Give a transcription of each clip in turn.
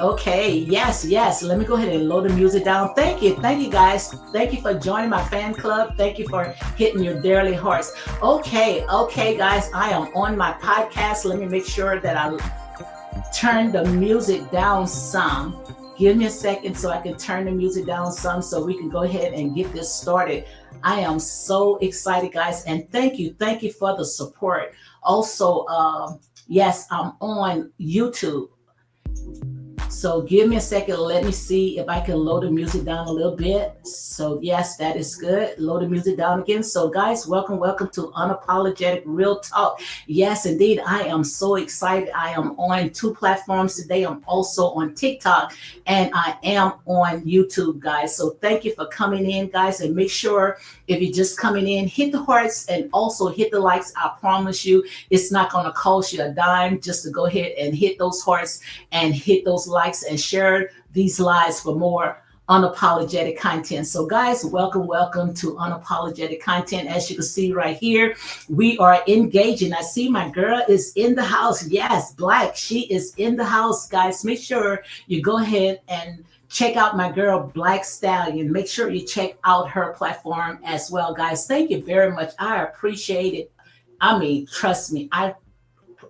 Okay. Yes. Let me go ahead and load the music down. Thank you guys. Thank you for joining my fan club. Thank you for hitting your dearly hearts. Okay, guys, I am on my podcast. Let me make sure that I turn the music down some. Give me a second so I can turn the music down some so we can go ahead and get this started. I am so excited, guys, and thank you for the support. Also, yes, I'm on YouTube. So give me a second. Let me see if I can load the music down a little bit. So yes, that is good. Load the music down again. So guys, welcome to Unapologetic Real Talk. Yes, indeed. I am so excited. I am on two platforms today. I'm also on TikTok and I am on YouTube, guys. So thank you for coming in, guys. And make sure if you're just coming in, hit the hearts and also hit the likes. I promise you, it's not going to cost you a dime just to go ahead and hit those hearts and hit those likes and share these lives for more unapologetic content. So guys, welcome to Unapologetic Content. As you can see right here, we are engaging. I see my girl is in the house. Yes, Black, she is in the house, guys. Make sure you go ahead and check out my girl Black Stallion. Make sure you check out her platform as well, guys. Thank you very much. I appreciate it. I mean, trust me, I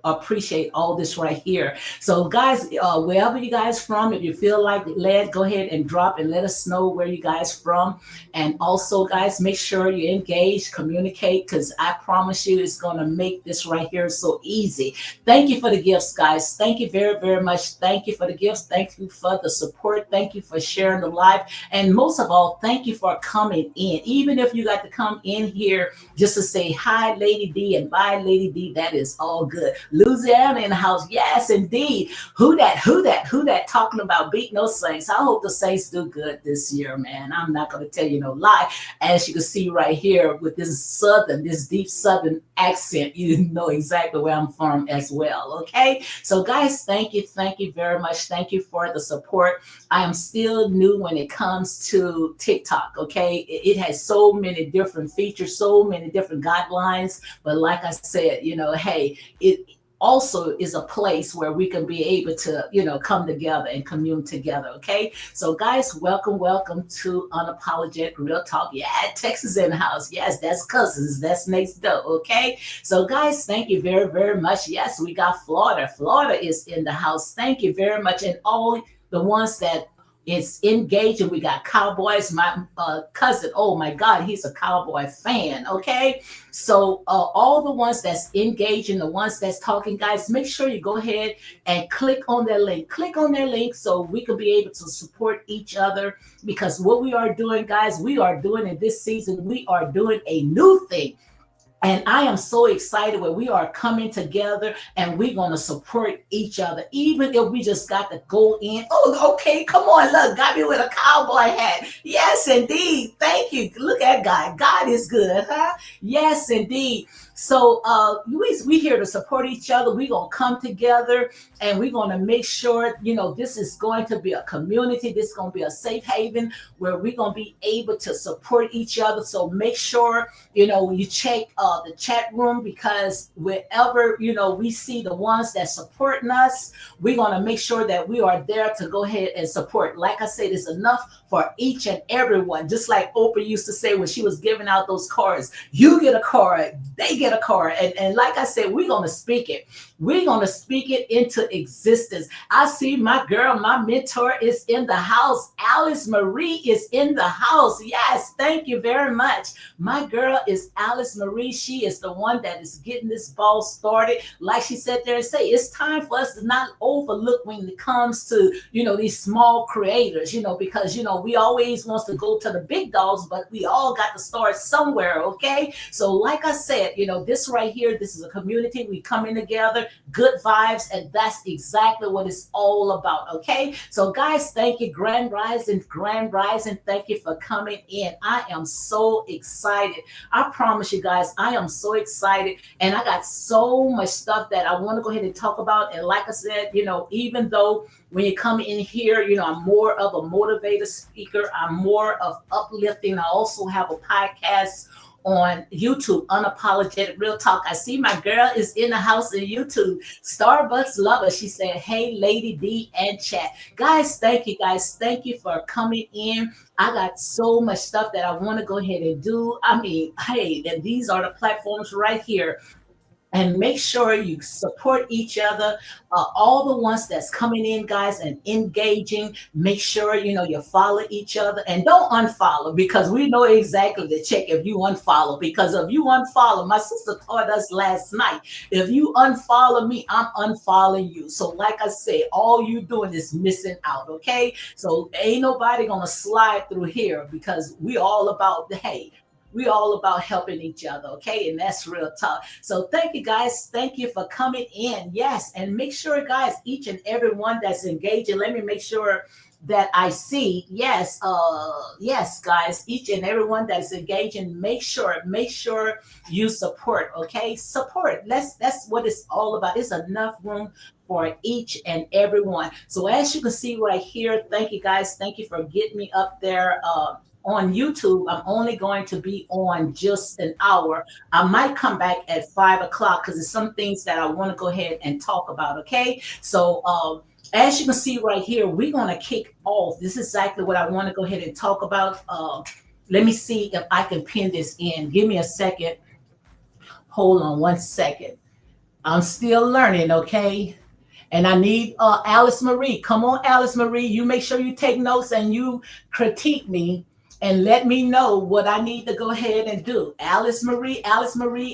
appreciate all this right here. So guys, wherever you guys from, if you feel like led, go ahead and drop and let us know where you guys from. And also guys, make sure you engage, communicate, because I promise you it's going to make this right here so easy. Thank you for the gifts, guys. Thank you very much. Thank you for the gifts. Thank you for the support. Thank you for sharing the live, and most of all, thank you for coming in. Even if you got to come in here just to say hi Lady D and bye Lady D, that is all good. Louisiana in the house. Yes, indeed. Who that talking about beating those Saints? I hope the Saints do good this year, man. I'm not going to tell you no lie. As you can see right here with this deep Southern accent, you know exactly where I'm from as well. Okay. So guys, thank you very much. Thank you for the support. I am still new when it comes to TikTok. Okay. It has so many different features, so many different guidelines. But like I said, hey, it also is a place where we can be able to, come together and commune together. Okay. So guys, welcome to Unapologetic Real Talk. Yeah, Texas in the house. Yes, that's cousins. That's next door. Okay. So guys, thank you very much. Yes, we got Florida. Florida is in the house. Thank you very much. And all the ones that it's engaging. We got Cowboys. My cousin, oh my God, he's a Cowboy fan. Okay. So all the ones that's engaging, the ones that's talking, guys, make sure you go ahead and click on their link. Click on their link so we can be able to support each other, because what we are doing, guys, we are doing in this season, we are doing a new thing. And I am so excited where we are coming together and we're going to support each other, even if we just got to go in. Oh, okay, come on, look, got me with a cowboy hat. Yes, indeed. Thank you. Look at God. God is good, huh? Yes, indeed. So we here to support each other. We're going to come together and we're going to make sure, this is going to be a community. This is going to be a safe haven where we're going to be able to support each other. So make sure, you check the chat room, because wherever, we see the ones that supporting us, we're going to make sure that we are there to go ahead and support. Like I said, it's enough for each and everyone. Just like Oprah used to say when she was giving out those cards, you get a card, they get a card. And like I said, we're going to speak it. We're going to speak it into existence. I see my girl, my mentor is in the house. Alice Marie is in the house. Yes, thank you very much. My girl is Alice Marie. She is the one that is getting this ball started. Like she said there and say, it's time for us to not overlook when it comes to, these small creators, because, we always wants to go to the big dogs, but we all got to start somewhere. Okay. So like I said, this right here, this is a community. We coming together, good vibes. And that's exactly what it's all about. Okay. So guys, thank you. Grand Rising, Grand Rising. Thank you for coming in. I am so excited. I promise you guys, I am so excited. And I got so much stuff that I want to go ahead and talk about. And like I said, even though when you come in here, I'm more of a motivator speaker. I'm more of uplifting. I also have a podcast on YouTube, Unapologetic Real Talk. I see my girl is in the house in YouTube. Starbucks lover. She said, hey, Lady D and chat. Guys, thank you guys. Thank you for coming in. I got so much stuff that I want to go ahead and do. I mean, hey, and these are the platforms right here. And make sure you support each other. All the ones that's coming in, guys, and engaging. Make sure you follow each other and don't unfollow, because we know exactly to check if you unfollow. Because if you unfollow, my sister taught us last night. If you unfollow me, I'm unfollowing you. So, like I say, all you doing is missing out. Okay, so ain't nobody gonna slide through here, because we all about the hey. We all about helping each other, okay? And that's real tough. So thank you guys. Thank you for coming in. Yes, and make sure, guys, each and every one that's engaging. Let me make sure that I see. Yes, yes, guys, each and every one that's engaging. Make sure you support, okay? Support. That's what it's all about. It's enough room for each and every one. So as you can see right here, thank you guys. Thank you for getting me up there. On YouTube, I'm only going to be on just an hour. I might come back at 5 o'clock because there's some things that I want to go ahead and talk about. Okay. So, as you can see right here, we're going to kick off. This is exactly what I want to go ahead and talk about. Let me see if I can pin this in. Give me a second. Hold on 1 second. I'm still learning. Okay. And I need Alice Marie. Come on, Alice Marie. You make sure you take notes and you critique me and let me know what I need to go ahead and do. Alice Marie,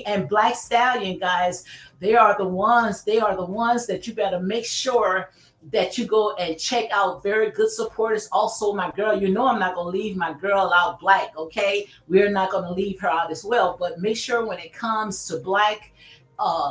and Black Stallion, guys, they are the ones that you better make sure that you go and check out. Very good supporters. Also, my girl, I'm not going to leave my girl out, Black, okay? We're not going to leave her out as well. But make sure when it comes to Black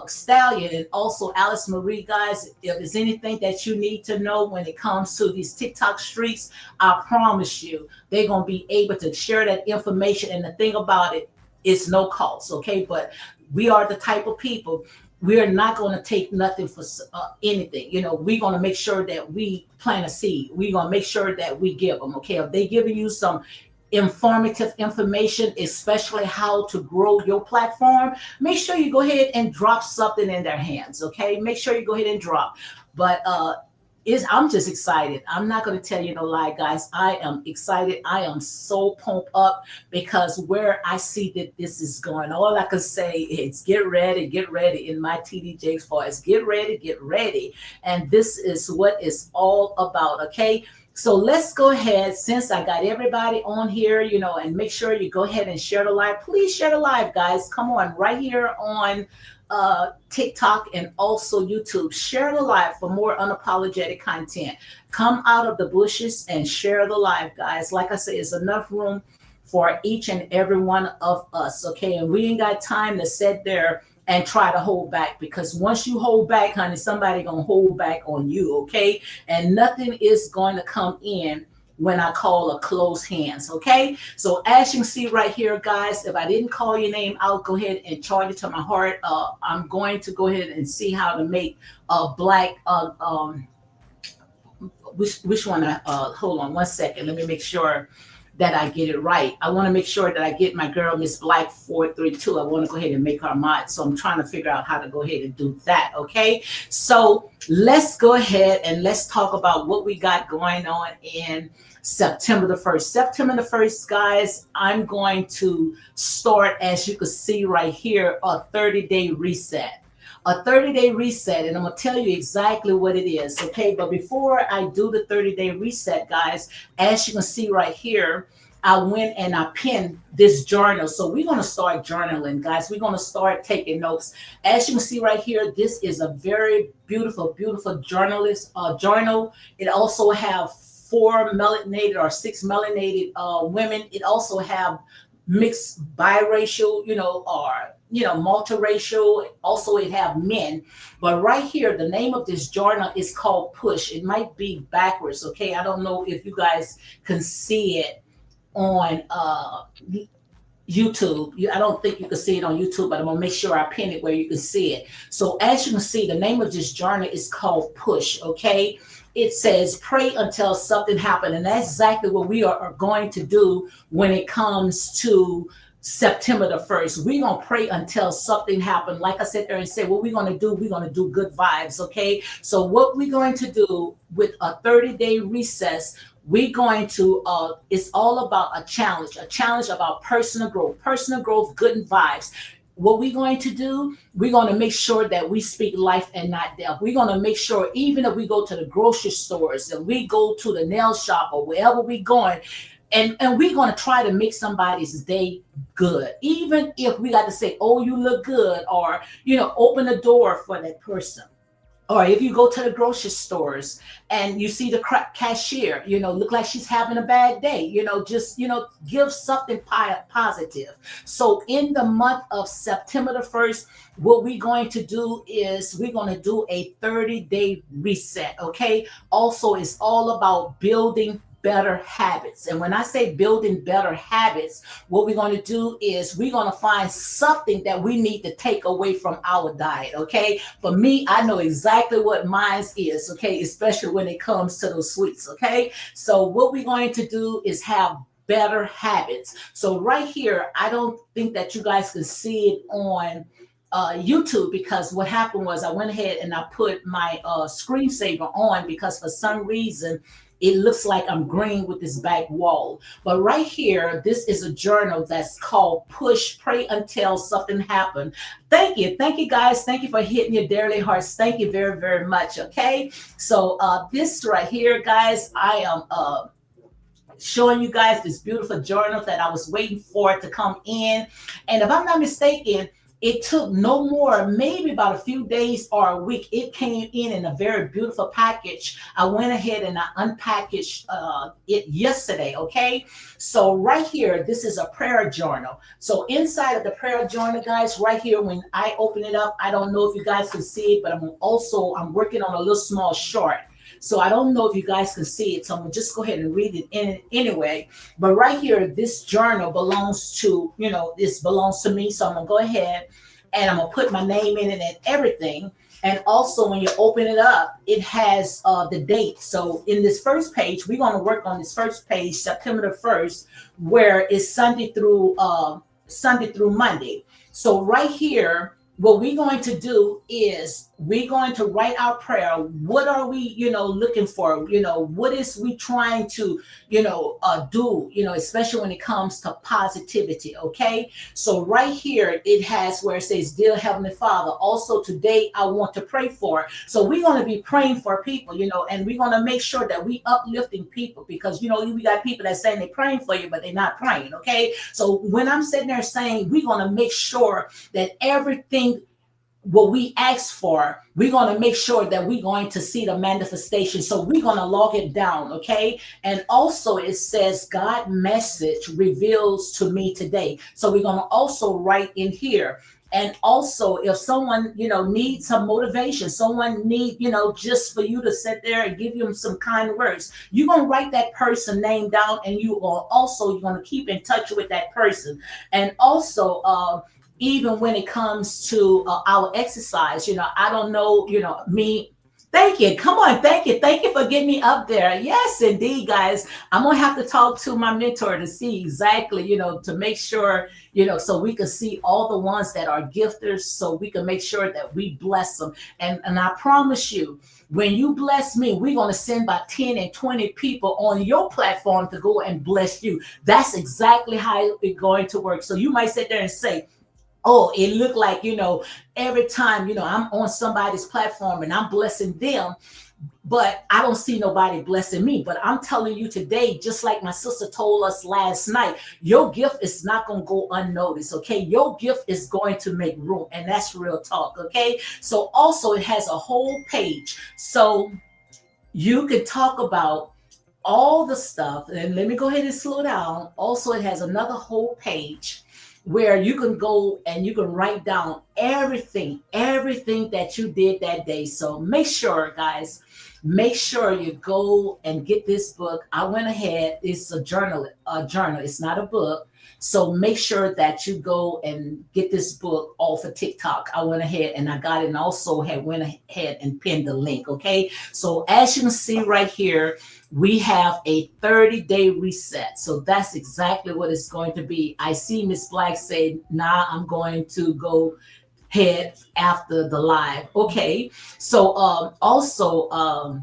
Stallion and also Alice Marie, guys, if there's anything that you need to know when it comes to these TikTok streets, I promise you they're going to be able to share that information. And the thing about it, it's no cost, okay? But we are the type of people, we're not going to take nothing for anything. We're going to make sure that we plant a seed. We're going to make sure that we give them, okay? If they giving you some informative information, especially how to grow your platform, make sure you go ahead and drop something in their hands, okay? Make sure you go ahead and drop. But I'm just excited. I'm not going to tell you no lie, guys. I am excited. I am so pumped up because where I see that this is going, all I can say is get ready in my TDJ's voice. Get ready. And this is what it's all about, okay? So let's go ahead, since I got everybody on here, and make sure you go ahead and share the live. Please share the live, guys. Come on, right here on TikTok and also YouTube. Share the live for more unapologetic content. Come out of the bushes and share the live, guys. Like I say, it's enough room for each and every one of us, okay? And we ain't got time to sit there and try to hold back, because once you hold back, honey, somebody gonna hold back on you, okay? And nothing is going to come in when I call a closed hands, okay? So as you can see right here, guys, if I didn't call your name out, go ahead and charge it to my heart. I'm going to go ahead and see how to make a Black, which one, hold on 1 second, let me make sure that I get it right. I want to make sure that I get my girl, Miss Black 432. I want to go ahead and make her mod. So I'm trying to figure out how to go ahead and do that. Okay. So let's go ahead and let's talk about what we got going on in September the 1st. September the 1st, guys, I'm going to start, as you can see right here, a 30-day reset. a 30-day reset, and I'm gonna tell you exactly what it is. Okay, but before I do the 30-day reset, guys, as you can see right here, I went and I pinned this journal. So we're gonna start journaling, guys. We're gonna start taking notes. As you can see right here, this is a very beautiful, beautiful journal. It also have four melanated or six melanated women. It also have mixed biracial, or multiracial. Also, it have men. But right here, the name of this journal is called Push. It might be backwards. Okay, I don't know if you guys can see it on YouTube. I don't think you can see it on YouTube, but I'm gonna make sure I pin it where you can see it. So as you can see, the name of this journal is called Push. Okay, it says pray until something happens, and that's exactly what we are going to do when it comes to September the 1st. We're gonna pray until something happens. Like I said there and said, what we're gonna do, we're gonna do good vibes. Okay, so what we're going to do with a 30-day recess, we're going to it's all about a challenge about personal growth, good vibes. What we're going to do, we're going to make sure that we speak life and not death. We're going to make sure, even if we go to the grocery stores and we go to the nail shop or wherever we're going, and we're going to try to make somebody's day good, even if we got to say, oh, you look good, or open the door for that person. Or if you go to the grocery stores and you see the cashier, look like she's having a bad day, just, give something positive. So in the month of September the 1st, what we're going to do is we're going to do a 30-day reset. Okay. Also, it's all about building better habits. And when I say building better habits, what we're going to do is we're going to find something that we need to take away from our diet. Okay. For me, I know exactly what mine is. Okay. Especially when it comes to those sweets. Okay. So what we're going to do is have better habits. So right here, I don't think that you guys can see it on YouTube, because what happened was I went ahead and I put my screensaver on, because for some reason it looks like I'm green with this back wall. But right here, this is a journal that's called Push, Pray Until Something Happens. Thank you. Thank you, guys. Thank you for hitting your dearly hearts. Thank you very, very much. Okay. So this right here, guys, I am showing you guys this beautiful journal that I was waiting for it to come in. And if I'm not mistaken, it took no more, maybe about a few days or a week. It came in a very beautiful package. I went ahead and I unpackaged it yesterday. Okay. So right here, this is a prayer journal. So inside of the prayer journal, guys, right here, when I open it up, I don't know if you guys can see it, but I'm working on a little small short. So I don't know if you guys can see it. So I'm gonna just go ahead and read it in anyway. But right here, this journal belongs to, this belongs to me. So I'm gonna go ahead and I'm gonna put my name in it and everything. And also when you open it up, it has the date. So in this first page, we're gonna work on this first page, September the 1st, where it's Sunday through Monday. So right here, what we're going to do is we're going to write our prayer. What are we, looking for? What is we trying to, do, especially when it comes to positivity. Okay. So right here, it has where it says, Dear Heavenly Father, also today I want to pray for. So we're going to be praying for people, and we're going to make sure that we uplifting people, because, we got people that saying they're praying for you, but they're not praying. Okay. So when I'm sitting there saying, we're going to make sure that everything what we ask for, we're going to make sure that we're going to see the manifestation. So we're going to log it down. Okay. And also it says God message reveals to me today. So we're going to also write in here. And also if someone, needs some motivation, someone need, just for you to sit there and give them some kind words, you're going to write that person name down, and you're going to keep in touch with that person. And also, even when it comes to our exercise, I don't know, me. Thank you. Come on. Thank you. Thank you for getting me up there. Yes, indeed, guys. I'm going to have to talk to my mentor to see exactly, to make sure, so we can see all the ones that are gifters, so we can make sure that we bless them. And I promise you, when you bless me, we're going to send about 10 and 20 people on your platform to go and bless you. That's exactly how it's going to work. So you might sit there and say, Oh, it looked like, every time, I'm on somebody's platform and I'm blessing them, but I don't see nobody blessing me. But I'm telling you today, just like my sister told us last night, your gift is not going to go unnoticed. Okay. Your gift is going to make room. And that's real talk. Okay. So also, it has a whole page. So you could talk about all the stuff. And let me go ahead and slow down. Also, it has another whole page where you can go and you can write down everything that you did that day. So make sure, guys, make sure you go and get this book. I went ahead. It's a journal. It's not a book. So make sure that you go and get this book off of TikTok. I went ahead and I got it, and also had went ahead and pinned the link. Okay. So as you can see right here, we have a 30-day reset. So that's exactly what it's going to be. I see Miss Black say, nah, I'm going to go head after the live. Okay. So also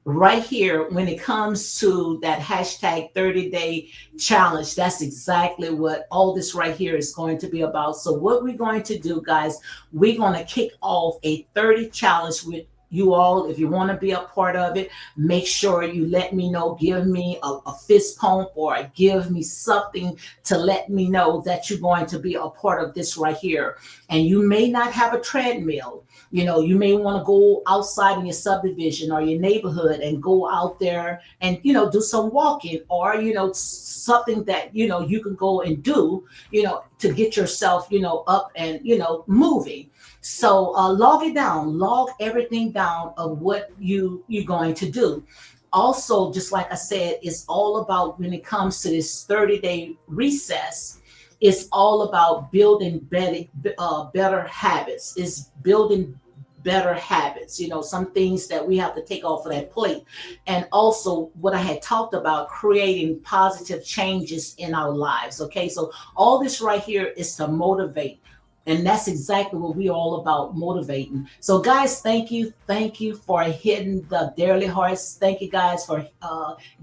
right here, when it comes to that hashtag 30-day challenge, that's exactly what all this right here is going to be about. So what we're going to do, guys, we're going to kick off a 30 challenge with you all. If you want to be a part of it, make sure you let me know. Give me a fist pump, or give me something to let me know that you're going to be a part of this right here. And you may not have a treadmill. You may want to go outside in your subdivision or your neighborhood and go out there and, do some walking, or, something that, you can go and do, to get yourself, up and, moving. So log it down, log everything down of what you're going to do. Also, just like I said, it's all about, when it comes to this 30-day recess, it's all about building better habits. It's building better habits, some things that we have to take off of that plate. And also, what I had talked about, creating positive changes in our lives. Okay. So all this right here is to motivate. And that's exactly what we're all about, motivating. So, guys, thank you. Thank you for hitting the daily hearts. Thank you, guys, for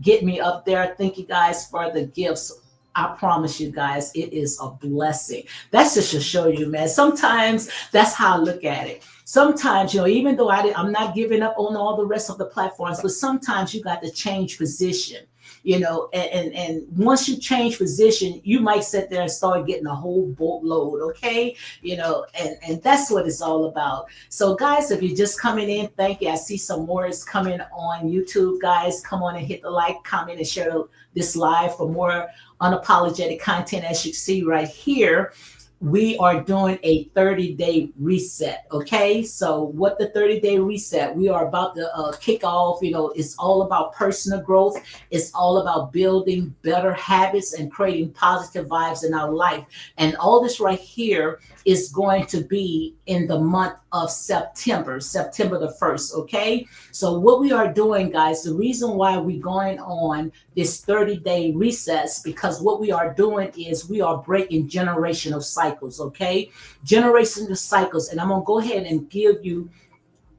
getting me up there. Thank you, guys, for the gifts. I promise you guys, it is a blessing. That's just to show you, man. Sometimes that's how I look at it. Sometimes, even though I'm not giving up on all the rest of the platforms, but sometimes you got to change position. And once you change position, you might sit there and start getting a whole boatload. Okay. And that's what it's all about. So, guys, if you're just coming in, thank you. I see some more is coming on YouTube. Guys, come on and hit the like, comment, and share this live for more unapologetic content. As you see right here, we are doing a 30-day reset. Okay. So what the 30-day reset, we are about to kick off, it's all about personal growth. It's all about building better habits and creating positive vibes in our life. And all this right here is going to be in the month of September the 1st. Okay. So what we are doing, guys, the reason why we're going on this 30-day recess, because what we are doing is we are breaking generational cycles. Okay. Generational cycles. And I'm going to go ahead and give you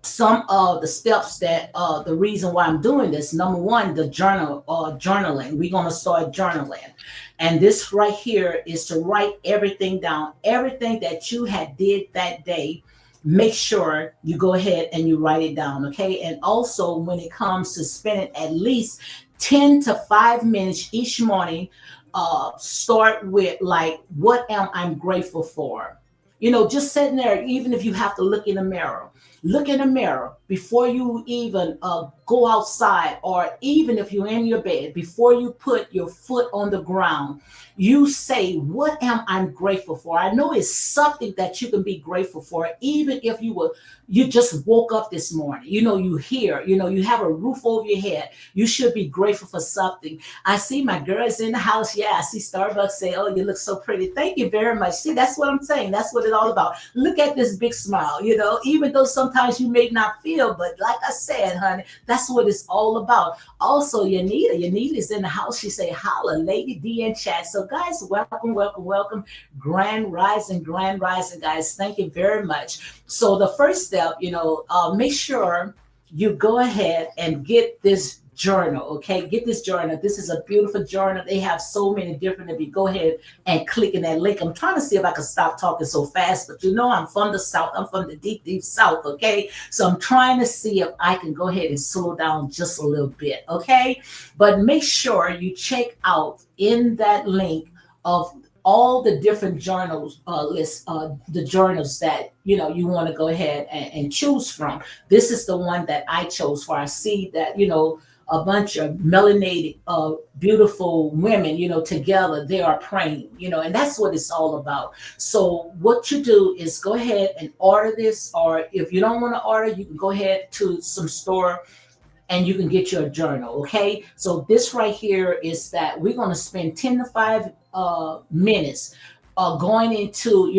some of the steps that the reason why I'm doing this. Number one, the journaling. We're going to start journaling. And this right here is to write everything down, everything that you had did that day. Make sure you go ahead and you write it down. Okay. And also, when it comes to spending at least 10 to 5 minutes each morning, start with, like, what am I grateful for? Just sitting there, even if you have to look in the mirror. Look in the mirror before you even go outside, or even if you're in your bed, before you put your foot on the ground, you say, what am I grateful for? I know it's something that you can be grateful for, even if you just woke up this morning, you hear, you have a roof over your head. You should be grateful for something. I see my girls in the house. Yeah, I see Starbucks say, oh, you look so pretty. Thank you very much. See, that's what I'm saying. That's what it's all about. Look at this big smile, even though sometimes you may not feel, but like I said, honey, that's what it's all about. Also, Yanita is in the house. She say, holla, Lady D in chat. So, guys, welcome. Grand rising, guys. Thank you very much. So the first step, make sure you go ahead and get this journal. Okay, get this journal. This is a beautiful journal. They have so many different. If you go ahead and click in that link, I'm trying to see if I can stop talking so fast, but you know I'm from the South. I'm from the deep, deep South. Okay, so I'm trying to see if I can go ahead and slow down just a little bit. Okay, but make sure you check out in that link of all the different journals list the journals that you want to go ahead and choose from. This is the one that I chose for. I see that a bunch of melanated beautiful women together they are praying, and that's what it's all about. So what you do is go ahead and order this, or if you don't want to order, you can go ahead to some store and you can get your journal. Okay, so this right here is that we're going to spend 10 to 5 minutes going into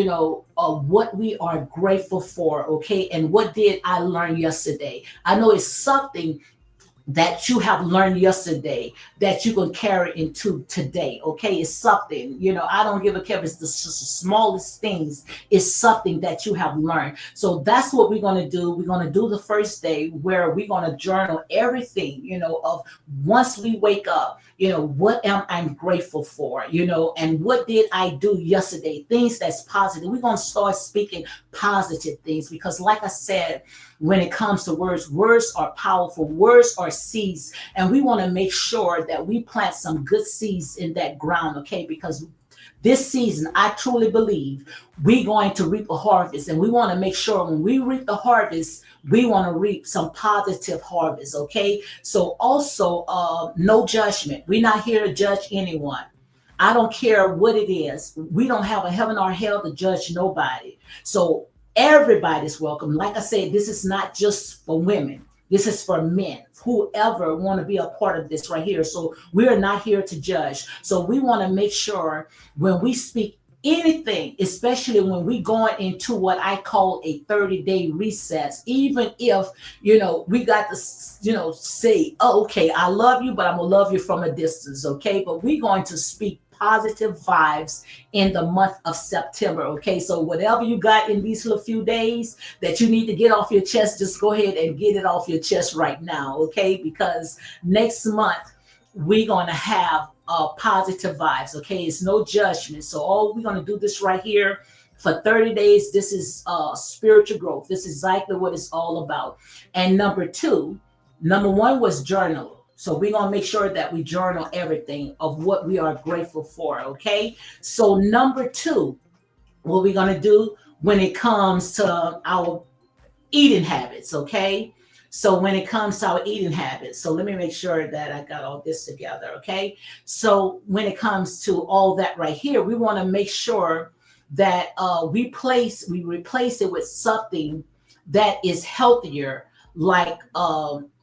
what we are grateful for. Okay, and what did I learn yesterday? I know it's something that you have learned yesterday that you can carry into today. Okay, it's something, I don't give a care if it's the smallest things. It's something that you have learned. So that's what we're going to do. We're going to do the first day where we're going to journal everything, of once we wake up, what am I grateful for, and what did I do yesterday? Things that's positive. We're going to start speaking positive things because, like I said, when it comes to words, words are powerful. Words are seeds, and we want to make sure that we plant some good seeds in that ground. Okay, because this season, I truly believe we're going to reap a harvest, and we want to make sure when we reap the harvest, we want to reap some positive harvest. Okay, so also no judgment. We're not here to judge anyone. I don't care what it is. We don't have a heaven or hell to judge nobody. So everybody's welcome. Like I said, this is not just for women. This is for men, whoever want to be a part of this right here. So we are not here to judge. So we want to make sure when we speak anything, especially when we going into what I call a 30-day recess, even if, we got to, say, oh, okay, I love you, but I'm going to love you from a distance. Okay. But we're going to speak positive vibes in the month of September. Okay, so whatever you got in these little few days that you need to get off your chest, just go ahead and get it off your chest right now. Okay, because next month we're going to have positive vibes. Okay, it's no judgment. So all we're going to do this right here for 30 days. This is spiritual growth. This is exactly what it's all about. And number one was journal. So we're going to make sure that we journal everything of what we are grateful for. Okay. So number two, what we're going to do when it comes to our eating habits. Okay. So when it comes to our eating habits, so let me make sure that I got all this together. Okay. So when it comes to all that right here, we want to make sure that we replace it with something that is healthier, like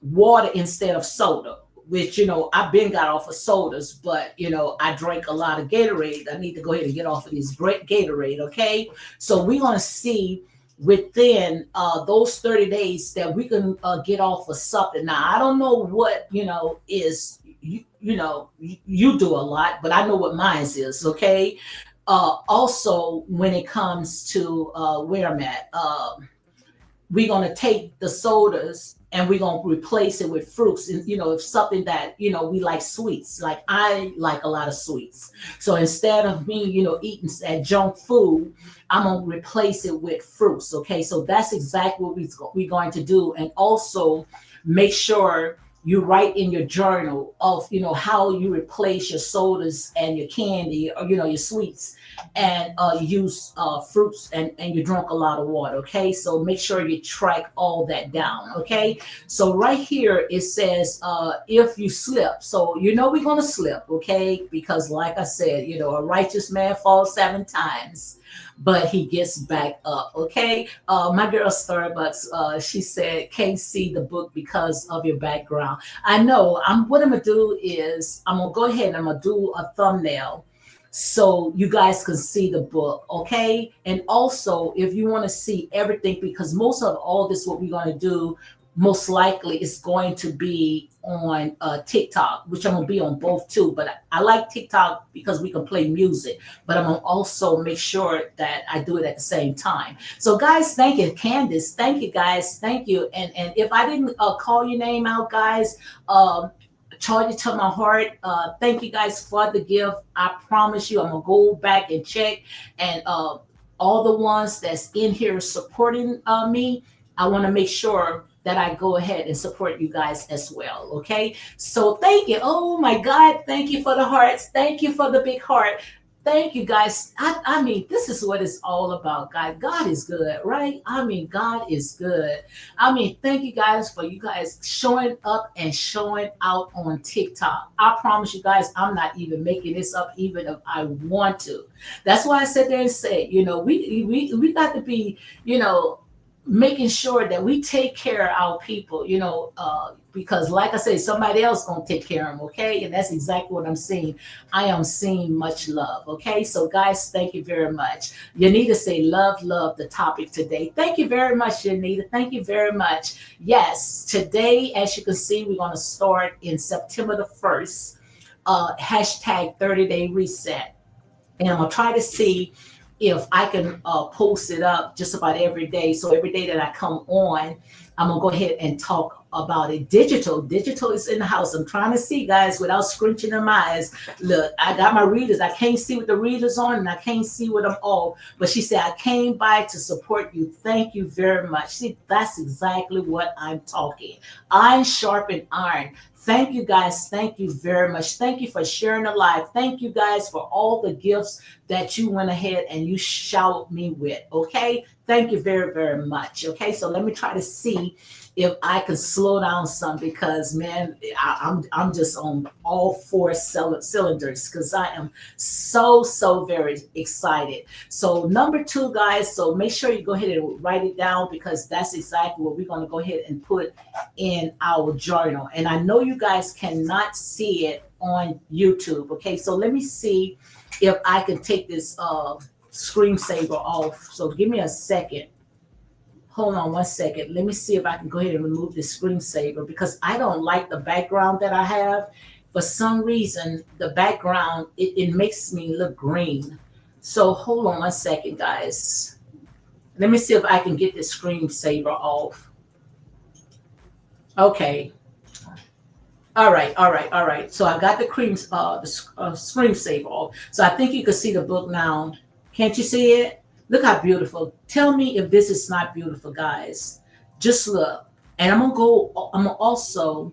water instead of soda, which I've been got off of sodas, but I drank a lot of Gatorade. I need to go ahead and get off of this great Gatorade. Okay, so we're gonna see within those 30 days that we can get off of something. Now I don't know what is you do a lot, but I know what mine is. Okay, also when it comes to where I'm at. We're going to take the sodas and we're going to replace it with fruits, and if something that we like sweets, like I like a lot of sweets. So instead of me eating that junk food, I'm going to replace it with fruits. Okay, so that's exactly what we're going to do. And also make sure you write in your journal of how you replace your sodas and your candy, or your sweets, and you use fruits, and you drink a lot of water. Okay, so make sure you track all that down. Okay, so right here it says if you slip, so we're gonna slip. Okay, because like I said, a righteous man falls 7 times, but he gets back up. Okay, my girl Starbucks, she said can't see the book because of your background. I know. What I'm gonna do is I'm gonna go ahead and I'm gonna do a thumbnail so you guys can see the book. Okay, and also if you want to see everything, because most of all this what we're going to do most likely is going to be on TikTok, which I'm gonna be on both too. But I like TikTok because we can play music, but I'm gonna also make sure that I do it at the same time. So guys, thank you, Candace. Thank you guys. Thank you. And if I didn't call your name out, guys, charge it to my heart. Thank you guys for the gift. I promise you, I'm gonna go back and check, and all the ones that's in here supporting me, I want to make sure that I go ahead and support you guys as well. Okay. So thank you. Oh my God. Thank you for the hearts. Thank you for the big heart. Thank you guys. I mean, this is what it's all about, guys. God is good, right? I mean, God is good. I mean, thank you guys for you guys showing up and showing out on TikTok. I promise you guys, I'm not even making this up, even if I want to. That's why I sit there and say, we got to be, making sure that we take care of our people, because like I said, somebody else gonna take care of them, okay? And that's exactly what I'm seeing. I am seeing much love, okay? So guys, thank you very much. Yanita say love, love the topic today. Thank you very much, Yanita. Thank you very much. Yes, today, as you can see, we're gonna start in September the 1st, hashtag 30-day reset. And I'm gonna try to see if I can post it up just about every day. So every day that I come on, I'm gonna go ahead and talk about it. Digital is in the house. I'm trying to see, guys, without scrunching them eyes. Look, I got my readers. I can't see what the readers on, and I can't see what I'm all. But she said, I came by to support you. Thank you very much. See, that's exactly what I'm talking. Iron sharpen iron. Thank you guys. Thank you very much. Thank you for sharing the live. Thank you guys for all the gifts that you went ahead and you showered me with. Okay. Thank you very, very much. Okay. So let me try to see if I can slow down some because man, I'm just on all four cylinders because I am so very excited. So number two, guys. So make sure you go ahead and write it down because that's exactly what we're going to go ahead and put in our journal. And I know you guys cannot see it on YouTube. Okay, so let me see if I can take this screensaver off. So give me a second. Hold on one second. Let me see if I can go ahead and remove this screensaver because I don't like the background that I have. For some reason, the background, it makes me look green. So hold on one second, guys. Let me see if I can get this screensaver off. Okay. All right. So I got the screensaver off. So I think you can see the book now. Can't you see it? Look how beautiful. Tell me if this is not beautiful, guys. Just look. And I'm gonna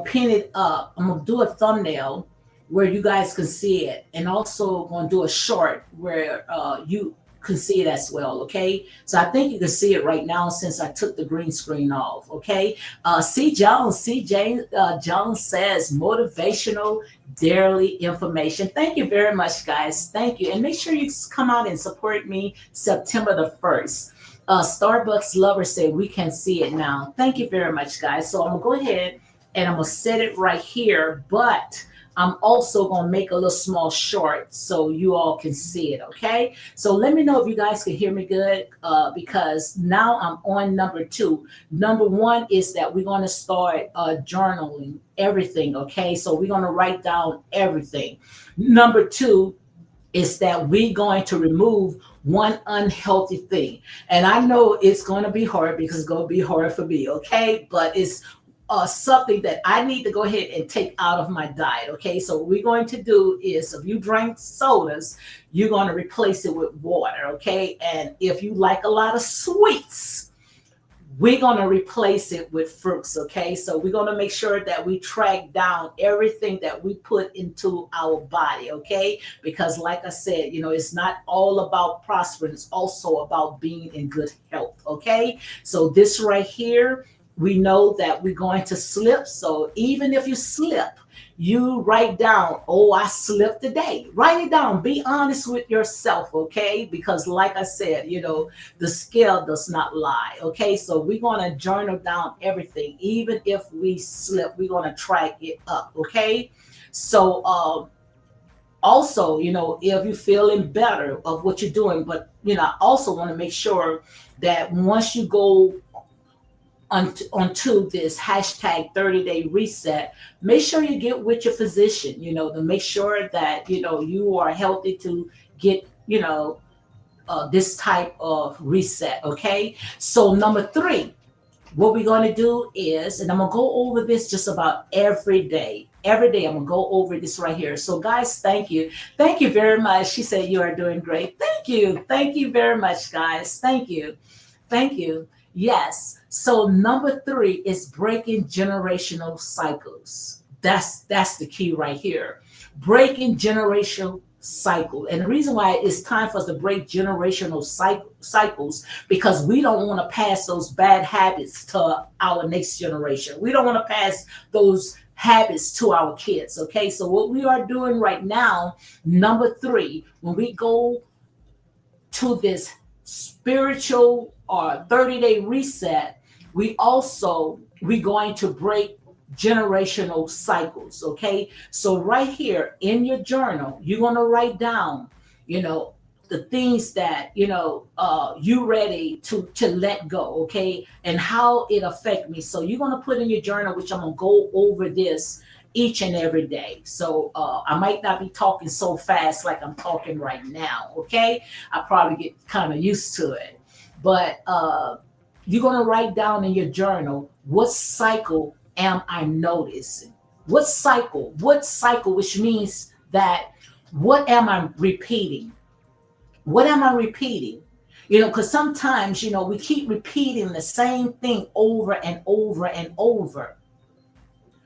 pin it up. I'm gonna do a thumbnail where you guys can see it, and also gonna do a short where you can see it as well. Okay, so I think you can see it right now since I took the green screen off. Okay, C. James Jones says motivational daily information. Thank you very much, guys. Thank you, and make sure you come out and support me September the 1st. Starbucks lover said we can see it now. Thank you very much, guys. So I'm gonna go ahead and I'm gonna set it right here, but I'm also gonna make a little small short so you all can see it. Okay, so let me know if you guys can hear me good because now I'm on number two. Number one is that we're gonna start journaling everything. Okay, so we're gonna write down everything. Number two is that we're going to remove one unhealthy thing. And I know it's going to be hard because it's going to be hard for me, okay? But it's something that I need to go ahead and take out of my diet, okay? So what we're going to do is if you drink sodas, you're going to replace it with water, okay? And if you like a lot of sweets, we're going to replace it with fruits, okay? So we're going to make sure that we track down everything that we put into our body, okay? Because like I said, it's not all about prospering, it's also about being in good health, okay? So this right here, we know that we're going to slip. So even if you slip, you write down, oh, I slipped today. Write it down. Be honest with yourself, okay? Because like I said, the scale does not lie, okay? So we're going to journal down everything. Even if we slip, we're going to track it up, okay? So also, if you're feeling better of what you're doing, but, I also want to make sure that once you go onto this hashtag 30-day reset, make sure you get with your physician, to make sure that, you are healthy to get, this type of reset. Okay. So number three, What we're going to do is, and I'm going to go over this just about every day. Every day, I'm going to go over this right here. So, guys, thank you. Thank you very much. She said you are doing great. Thank you. Thank you very much, guys. Thank you. Thank you. Yes. So number three is breaking generational cycles. That's the key right here. Breaking generational cycle. And the reason why it's time for us to break generational cycles because we don't want to pass those bad habits to our next generation. We don't want to pass those habits to our kids. Okay. So what we are doing right now, number three, when we go to this spiritual or 30-day reset, we're going to break generational cycles. Okay. So right here in your journal, you're going to write down, you know, the things that you ready to let go, okay, and how it affect me. So you're going to put in your journal, which I'm going to go over this each and every day. So I might not be talking so fast like I'm talking right now, okay. I probably get kind of used to it, but you're going to write down in your journal, what cycle am I noticing? What cycle, which means that what am I repeating? What am I repeating? Because sometimes, we keep repeating the same thing over and over and over.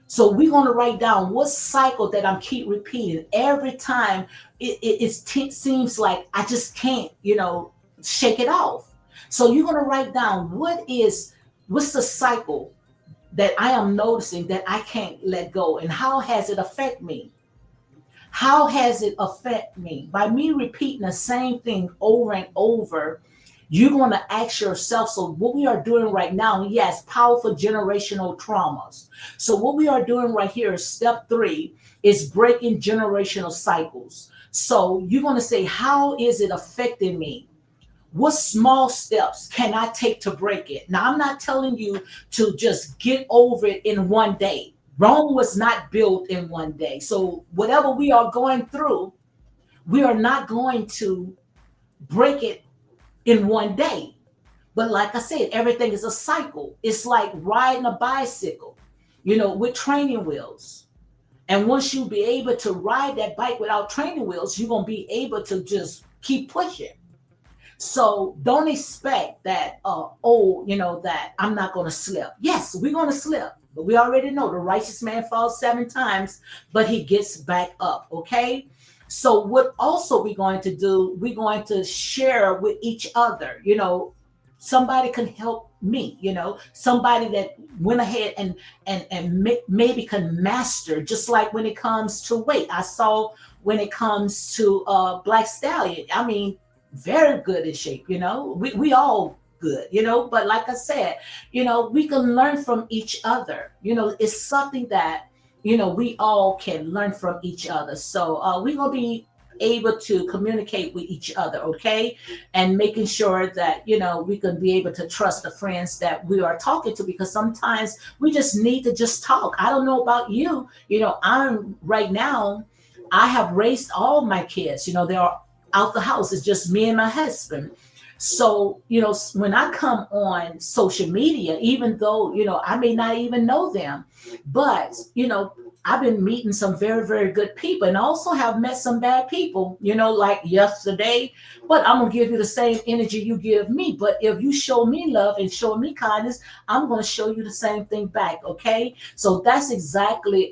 So we're going to write down what cycle that I'm keep repeating every time. Seems like I just can't, shake it off. So you're going to write down what's the cycle that I am noticing that I can't let go, and how has it affect me? How has it affect me? By me repeating the same thing over and over, you're going to ask yourself. So what we are doing right now, yes, powerful generational traumas. So what we are doing right here is step three is breaking generational cycles. So you're going to say, how is it affecting me? What small steps can I take to break it? Now, I'm not telling you to just get over it in one day. Rome was not built in one day. So whatever we are going through, we are not going to break it in one day. But like I said, everything is a cycle. It's like riding a bicycle, with training wheels. And once you be able to ride that bike without training wheels, you're going to be able to just keep pushing. So don't expect that, that I'm not going to slip. Yes, we're going to slip. But we already know the righteous man falls 7 times, but he gets back up. Okay. So what also we're going to do, we're going to share with each other, somebody can help me, somebody that went ahead and maybe can master, just like when it comes to weight. I saw when it comes to Black Stallion, I mean, very good in shape, we all good, but like I said, we can learn from each other. It's something that, we all can learn from each other. So we're going to be able to communicate with each other, okay, and making sure that we can be able to trust the friends that we are talking to, because sometimes we just need to just talk. I don't know about you, I'm right now, I have raised all my kids, they are out the house. It's just me and my husband. So, when I come on social media, even though, I may not even know them, but, I've been meeting some very, very good people, and also have met some bad people, like yesterday. But I'm going to give you the same energy you give me. But if you show me love and show me kindness, I'm going to show you the same thing back. Okay. So that's exactly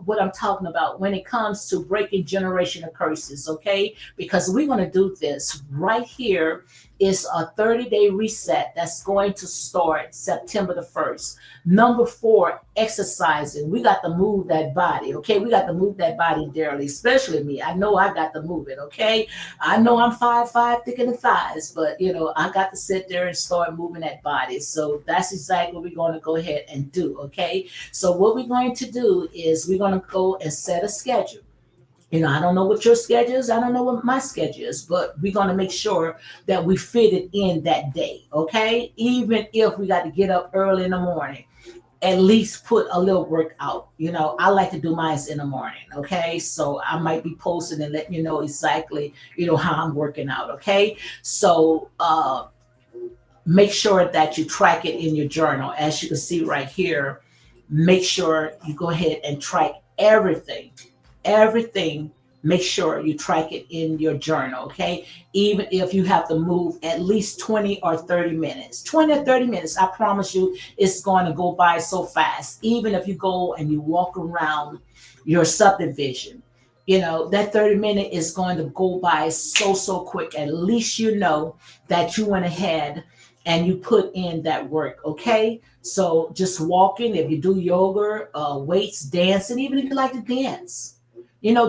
what I'm talking about when it comes to breaking generational curses. Okay. Because we're going to do this right here. Is a 30-day reset that's going to start September the 1st. Number 4, exercising. We got to move that body, okay? We got to move that body daily, especially me. I know I got to move it, okay? I know I'm 5'5", thick in the thighs, but, I got to sit there and start moving that body. So that's exactly what we're going to go ahead and do, okay? So what we're going to do is we're going to go and set a schedule. I don't know what your schedule is. I don't know what my schedule is, but we're going to make sure that we fit it in that day. Okay. Even if we got to get up early in the morning, at least put a little work out. I like to do mine in the morning. Okay. So I might be posting and letting you know exactly, how I'm working out. Okay. So, make sure that you track it in your journal. As you can see right here, make sure you go ahead and track everything. Everything, make sure you track it in your journal, okay? Even if you have to move at least 20 or 30 minutes. 20 or 30 minutes, I promise you, it's going to go by so fast. Even if you go and you walk around your subdivision, that 30 minute is going to go by so quick. At least you know that you went ahead and you put in that work, okay? So just walking, if you do yoga, weights, dancing, even if you like to dance,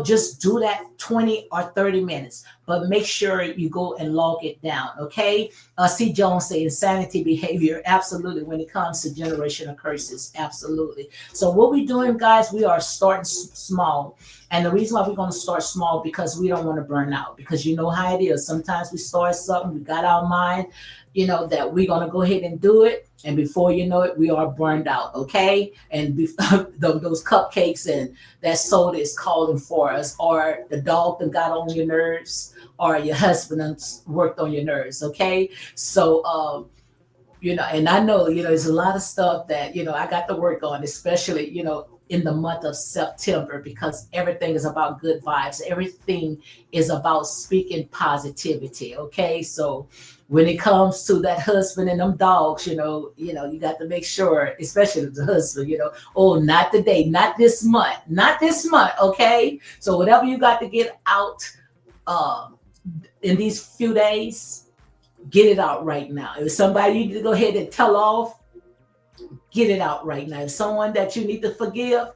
just do that 20 or 30 minutes, but make sure you go and log it down, okay? C. Jones say insanity behavior, absolutely, when it comes to generational curses, absolutely. So what we're doing, guys, we are starting small. And the reason why we're going to start small, because we don't want to burn out, because you know how it is. Sometimes we start something, we got our mind, that we're going to go ahead and do it. And before you know it, we are burned out, okay? And those cupcakes and that soda is calling for us, or the dog that got on your nerves, or your husband worked on your nerves, okay? So, and I know, there's a lot of stuff that, I got to work on, especially, in the month of September, because everything is about good vibes. Everything is about speaking positivity. Okay. So when it comes to that husband and them dogs, you got to make sure, especially the husband, oh, not today, not this month, not this month. Okay. So whatever you got to get out, um, in these few days, get it out right now. If somebody you need to go ahead and tell off, get it out right now. If someone that you need to forgive,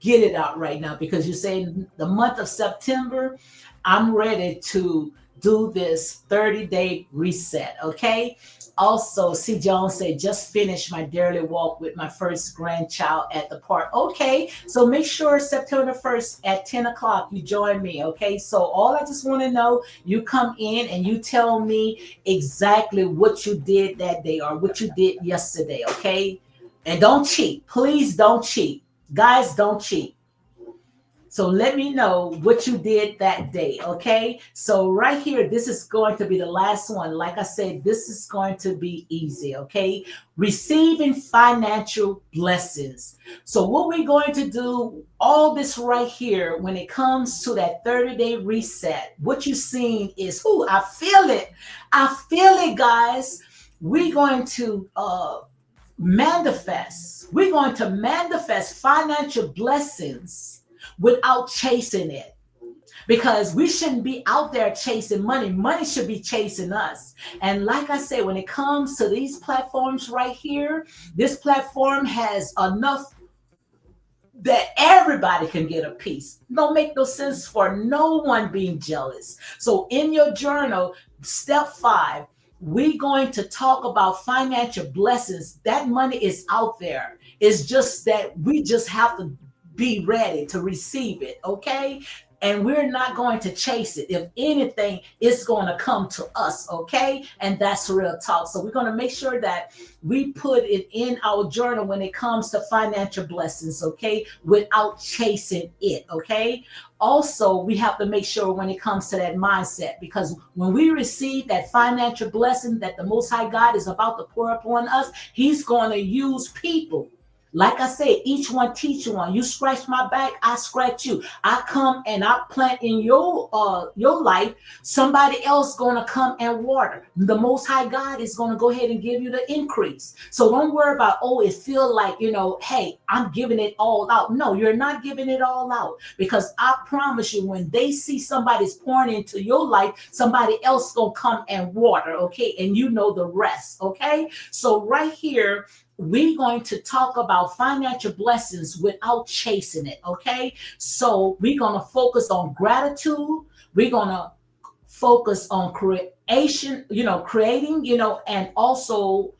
get it out right now, because you're saying the month of September, I'm ready to do this 30-day reset. Okay. Also, C. Jones said, just finished my daily walk with my first grandchild at the park. Okay. So make sure September 1st at 10 o'clock, you join me. Okay. So all I just want to know, you come in and you tell me exactly what you did that day or what you did yesterday. Okay. And don't cheat. Please don't cheat. Guys, don't cheat. So let me know what you did that day, okay? So right here, this is going to be the last one. Like I said, this is going to be easy, okay? Receiving financial blessings. So what we're going to do, all this right here, when it comes to that 30-day reset, what you're seeing is, ooh, I feel it. I feel it, guys. We're going to manifest. We're going to manifest financial blessings without chasing it, because we shouldn't be out there chasing money. Money should be chasing us. And like I said, when it comes to these platforms right here, this platform has enough that everybody can get a piece. Don't make no sense for no one being jealous. So in your journal, step 5, we're going to talk about financial blessings. That money is out there. It's just that we just have to be ready to receive it, okay? And we're not going to chase it. If anything, it's going to come to us, okay? And that's real talk. So we're going to make sure that we put it in our journal when it comes to financial blessings, okay? Without chasing it, okay? Also, we have to make sure when it comes to that mindset, because when we receive that financial blessing that the Most High God is about to pour upon us, He's going to use people. Like I said, each one teach one. You scratch my back, I scratch you. I come and I plant in your life. Somebody else gonna come and water. The Most High God is gonna go ahead and give you the increase. So don't worry about, oh, it feel like, hey, I'm giving it all out. No, you're not giving it all out, because I promise you, when they see somebody's pouring into your life, somebody else gonna come and water. Okay, and you know the rest. Okay, so right here, we're going to talk about financial blessings without chasing it. Okay. So we're going to focus on gratitude. We're going to focus on creation, creating, and also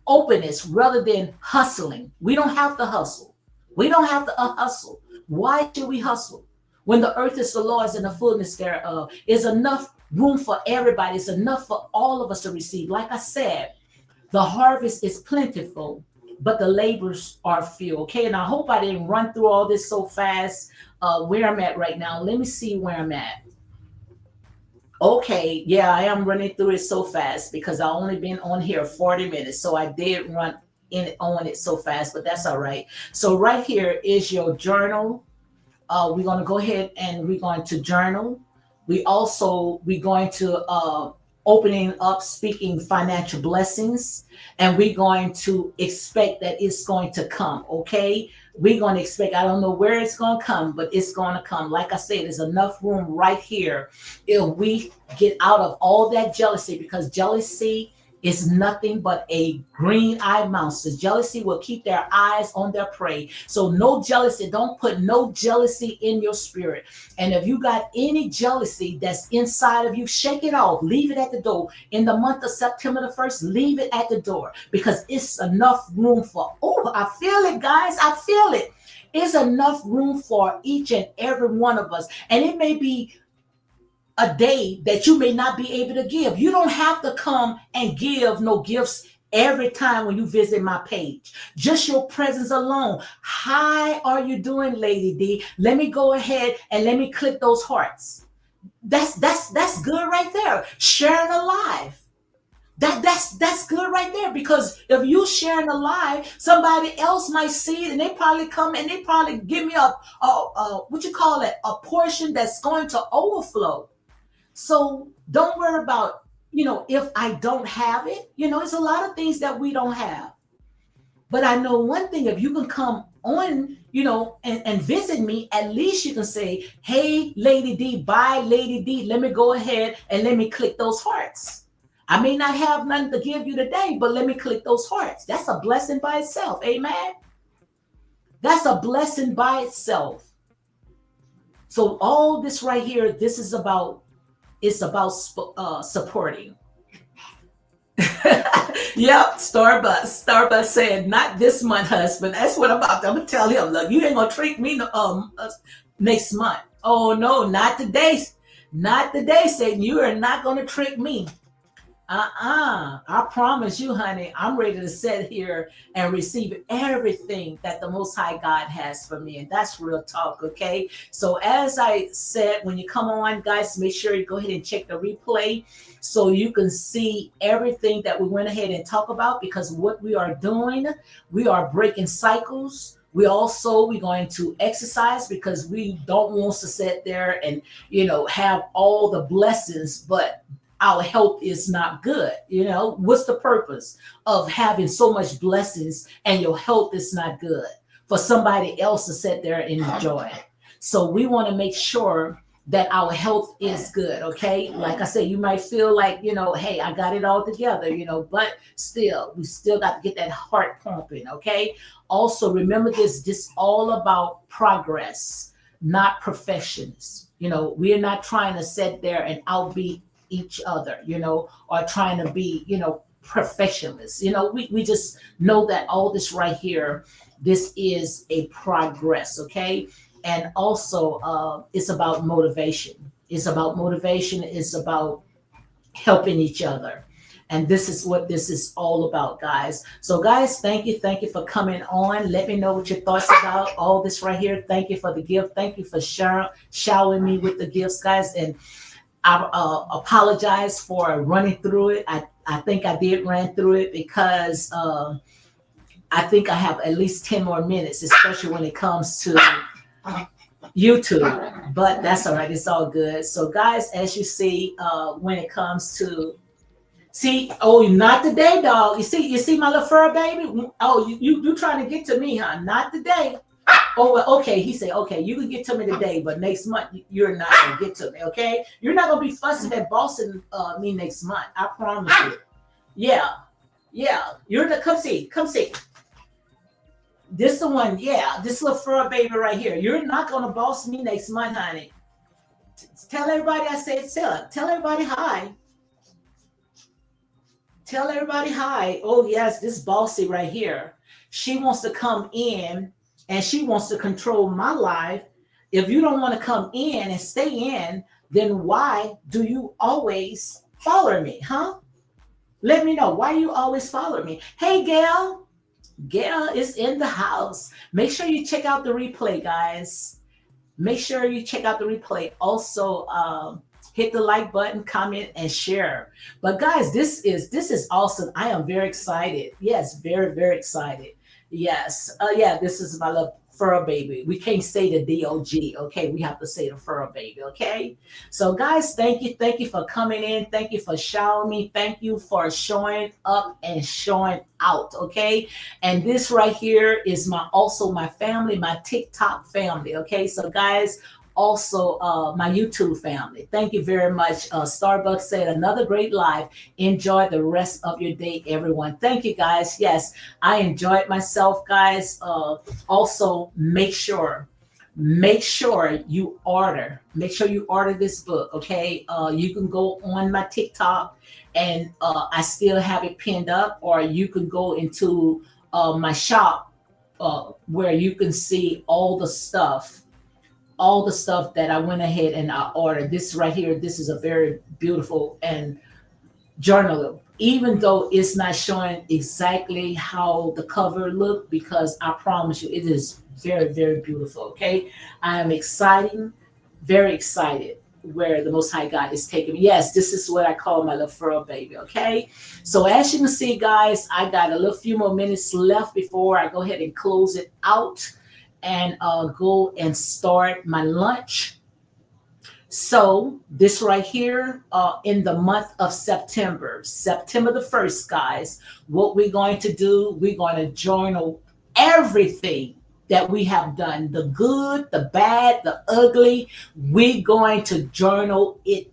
openness rather than hustling. We don't have to hustle. We don't have to hustle. Why should we hustle? When the earth is the Lord's and the fullness thereof, is enough room for everybody. It's enough for all of us to receive. Like I said, the harvest is plentiful, but the labors are few. Okay, and I hope I didn't run through all this so fast. Where I'm at right now, let me see where I'm at. Okay, yeah, I am running through it so fast because I only been on here 40 minutes. So I did run in on it so fast, but that's all right. So right here is your journal. We're going to go ahead and we're going to journal. We're going to opening up speaking financial blessings, and we're going to expect that it's going to come. Okay, we're going to expect, I don't know where it's going to come, but it's going to come. Like I said, there's enough room right here if we get out of all that jealousy, because jealousy is nothing but a green eye monster. Jealousy will keep their eyes on their prey. So no jealousy. Don't put no jealousy in your spirit. And if you got any jealousy that's inside of you, shake it off. Leave it at the door. In the month of September the 1st, leave it at the door, because it's enough room for, oh, I feel it, guys. I feel it. It's enough room for each and every one of us. And it may be a day that you may not be able to give. You don't have to come and give no gifts every time when you visit my page. Just your presence alone. How are you doing, Lady D? Let me go ahead and let me click those hearts. That's good right there. Sharing a live. That's good right there, because if you sharing a live, somebody else might see it, and they probably come and they probably give me a what you call it, a portion that's going to overflow. So don't worry about, if I don't have it. It's a lot of things that we don't have. But I know one thing, if you can come on, and visit me, at least you can say, hey, Lady D, bye, Lady D. Let me go ahead and let me click those hearts. I may not have nothing to give you today, but let me click those hearts. That's a blessing by itself. Amen. That's a blessing by itself. So all this right here, this is about, it's about supporting. Yep, Starbucks said, not this month, husband. That's what I'm gonna tell him. Look, you ain't gonna treat me next month. Oh no, not today. Not today, Satan. You are not gonna trick me. I promise you, honey, I'm ready to sit here and receive everything that the Most High God has for me. And that's real talk, okay? So, as I said, when you come on, guys, make sure you go ahead and check the replay so you can see everything that we went ahead and talk about, because what we are doing, we are breaking cycles. We're going to exercise, because we don't want to sit there and have all the blessings, but our health is not good. What's the purpose of having so much blessings and your health is not good, for somebody else to sit there and enjoy it? So we want to make sure that our health is good. Okay, like I said, you might feel like, hey, I got it all together, but still, we still got to get that heart pumping. Okay, also remember this all about progress, not perfections. We're not trying to sit there and outbeat each other, or trying to be, professionals. We just know that all this right here, this is a progress, okay? And also, it's about motivation. It's about motivation. It's about helping each other. And this is what this is all about, guys. So, guys, thank you. Thank you for coming on. Let me know what your thoughts about all this right here. Thank you for the gift. Thank you for showering me with the gifts, guys. And I apologize for running through it. I think I did run through it because I think I have at least 10 more minutes, especially when it comes to YouTube. But that's all right. It's all good. So, guys, as you see, when it comes to oh, not today, dog. You see my little fur baby. Oh, you trying to get to me, huh? Not today. Oh, well, okay. He said, okay, you can get to me today, but next month you're not gonna get to me. Okay, you're not gonna be fussing and bossing me next month. I promise you. Yeah, yeah. You're the come see, come see. This the one. Yeah, this little fur baby right here. You're not gonna boss me next month, honey. Tell everybody I said, tell everybody hi. Tell everybody hi. Oh yes, this bossy right here. She wants to come in and she wants to control my life. If you don't want to come in and stay in, then why do you always follow me, huh? Let me know why you always follow me. Hey, Gail. Gail is in the house. Make sure you check out the replay, guys. Make sure you check out the replay. Also, hit the like button, comment, and share. But guys, this is awesome. I am very excited. Yes, very, very excited. Yes. Yeah, this is my little fur baby. We can't say the DOG, okay? We have to say the fur baby, okay? So guys, thank you. Thank you for coming in. Thank you for showering me. Thank you for showing up and showing out, okay? And this right here is my also my family, my TikTok family, okay? So guys, also my YouTube family. Thank you very much. Starbucks said another great live. Enjoy the rest of your day, everyone. Thank you, guys. Yes, I enjoyed myself, guys. Also, make sure you order. Make sure you order this book. Okay, you can go on my TikTok, and I still have it pinned up, or you can go into my shop where you can see all the stuff that I went ahead and I ordered. This right here, this is a very beautiful and journal, even though it's not showing exactly how the cover looked, because I promise you, it is very, very beautiful. Okay, I am excited, very excited where the Most High God is taking me. Yes, this is what I call my little fur baby. Okay, so as you can see, guys, I got a little few more minutes left before I go ahead and close it out and go and start my lunch. So this right here, in the month of September, September the 1st, guys, what we're going to do, we're going to journal everything that we have done, the good, the bad, the ugly. We're going to journal it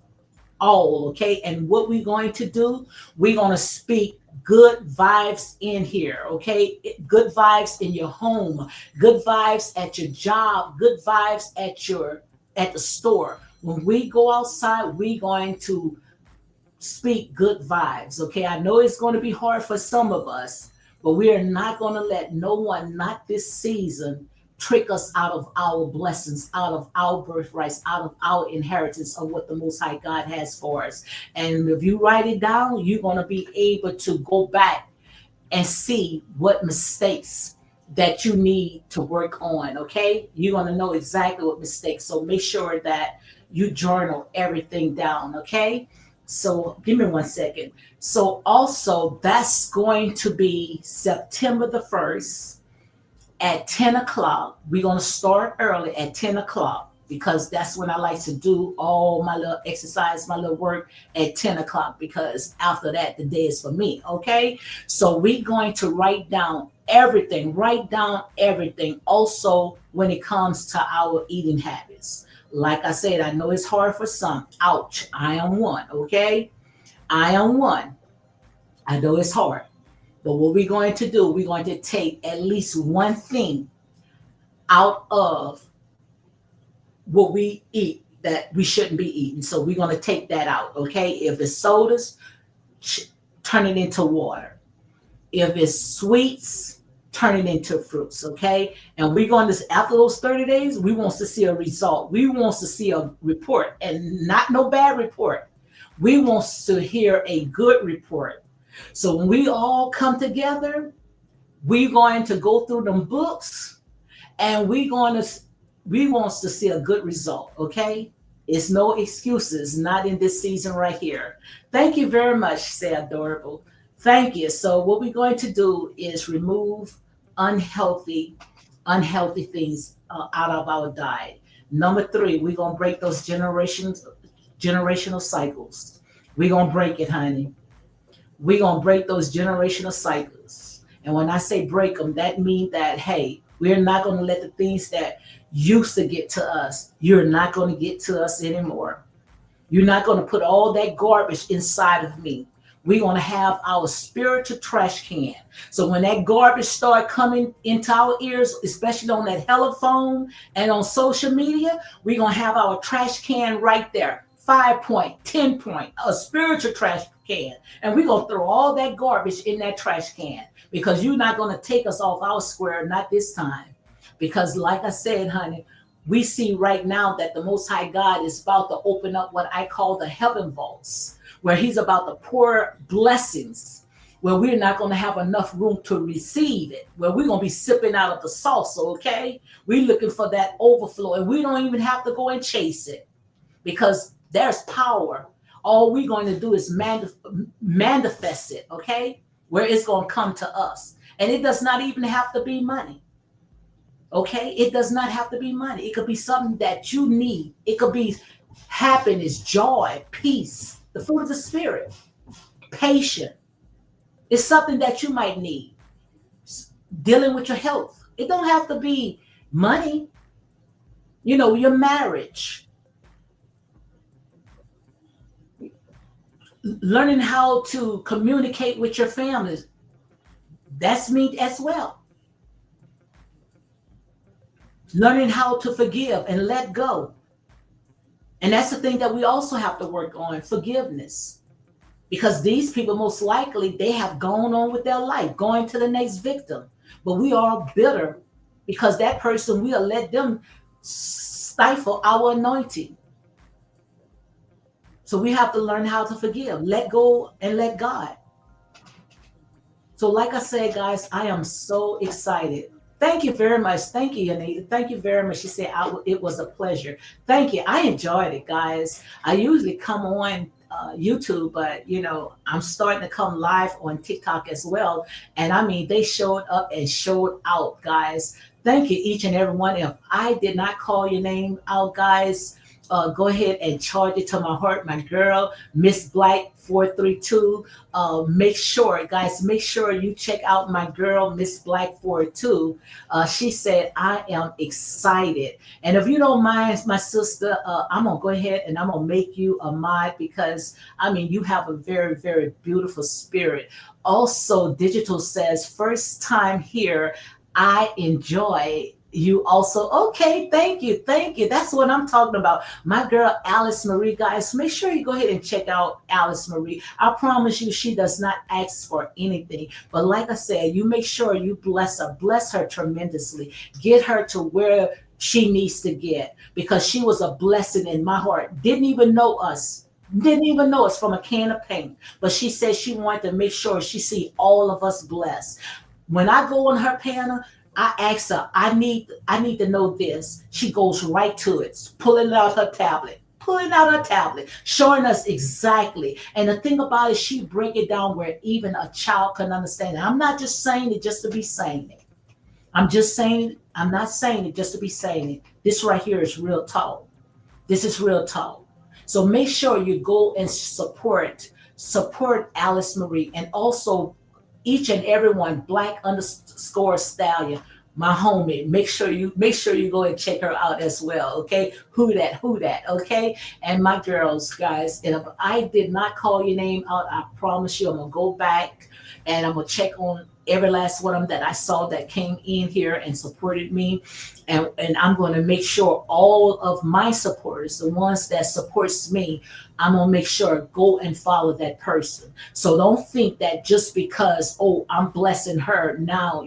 all, okay? And what we're going to do, we're going to speak good vibes in here, okay? Good vibes in your home, good vibes at your job, good vibes at the store. When we go outside, we're going to speak good vibes, okay? I know it's going to be hard for some of us, but we are not going to let no one, not this season, trick us out of our blessings, out of our birthrights, out of our inheritance of what the Most High God has for us. And if you write it down, you're going to be able to go back and see what mistakes that you need to work on, okay? You're going to know exactly what mistakes. So make sure that you journal everything down, okay? So give me 1 second. So also, that's going to be September the 1st at 10 o'clock. We're going to start early at 10 o'clock, because that's when I like to do all my little exercise, my little work at 10 o'clock, because after that, the day is for me. Okay. So we're going to write down everything. Also, when it comes to our eating habits, like I said, I know it's hard for some. Ouch. I am one. Okay. I am one. I know it's hard. But what we're going to do, we're going to take at least one thing out of what we eat that we shouldn't be eating. So we're going to take that out, okay? If it's sodas, turn it into water. If it's sweets, turn it into fruits, okay? And we're going to, after those 30 days, we want to see a result. We want to see a report, and not no bad report. We want to hear a good report. So when we all come together, we're going to go through them books, and we want to see a good result, okay? It's no excuses, not in this season right here. Thank you very much, say adorable. Thank you. So what we're going to do is remove unhealthy unhealthy things out of our diet. Number three, we're gonna break those generational cycles. We're gonna break it, honey. We're gonna break those generational cycles. And when I say break them, that means that hey, we're not gonna let the things that used to get to us, you're not gonna get to us anymore. You're not gonna put all that garbage inside of me. We're gonna have our spiritual trash can. So when that garbage start coming into our ears, especially on that telephone and on social media, we're gonna have our trash can right there. 5 point, 10 point, a spiritual trash can. And we're gonna throw all that garbage in that trash can because you're not gonna take us off our square, not this time. Because like I said, honey, we see right now that the Most High God is about to open up what I call the heaven vaults, where He's about to pour blessings, where we're not going to have enough room to receive it, where we're going to be sipping out of the saucer, okay? We're looking for that overflow, and we don't even have to go and chase it because There's power. All we're going to do is manifest it, okay? Where it's going to come to us. And it does not even have to be money, okay? It does not have to be money. It could be something that you need. It could be happiness, joy, peace, the fruit of the Spirit, patience. It's something that you might need. Dealing with your health. It don't have to be money. Your marriage, learning how to communicate with your families. That's me as well. Learning how to forgive and let go. And that's the thing that we also have to work on, forgiveness. Because these people, most likely, they have gone on with their life, going to the next victim. But we are bitter because that person, we'll let them stifle our anointing. So we have to learn how to forgive, let go, and let God. So, like I said, guys, I am so excited. Thank you very much. Thank you, Anita. Thank you very much. She said it was a pleasure. Thank you. I enjoyed it, guys. I usually come on YouTube, but I'm starting to come live on TikTok as well. And I mean, they showed up and showed out, guys. Thank you, each and every one. If I did not call your name out, guys, go ahead and charge it to my heart, my girl, Miss Black 432. Make sure, guys, make sure you check out my girl, Miss Black 42. She said, I am excited. And if you don't mind, my sister, I'm going to go ahead and I'm going to make you a mod because, I mean, you have a very, very beautiful spirit. Also, Digital says, first time here, I enjoy you also. Okay, thank you. Thank you. That's what I'm talking about. My girl, Alice Marie, guys, make sure you go ahead and check out Alice Marie. I promise you, she does not ask for anything. But like I said, you make sure you bless her tremendously. Get her to where she needs to get because she was a blessing in my heart. Didn't even know us from a can of paint. But she said she wanted to make sure she see all of us blessed. When I go on her panel, I ask her, I need to know this. She goes right to it, pulling out her tablet, showing us exactly. And the thing about it, she break it down where even a child can understand it. I'm not just saying it just to be saying it. I'm not saying it just to be saying it. This right here is real talk. This is real talk. So make sure you go and support Alice Marie, and also each and every one, Black underscore Stallion, my homie. Make sure you go and check her out as well. Okay, who that? Okay, and my girls, guys. And if I did not call your name out, I promise you, I'm gonna go back and I'm gonna check on every last one of them that I saw that came in here and supported me. And I'm going to make sure all of my supporters, the ones that supports me, I'm going to make sure go and follow that person. So don't think that just because, oh, I'm blessing her now,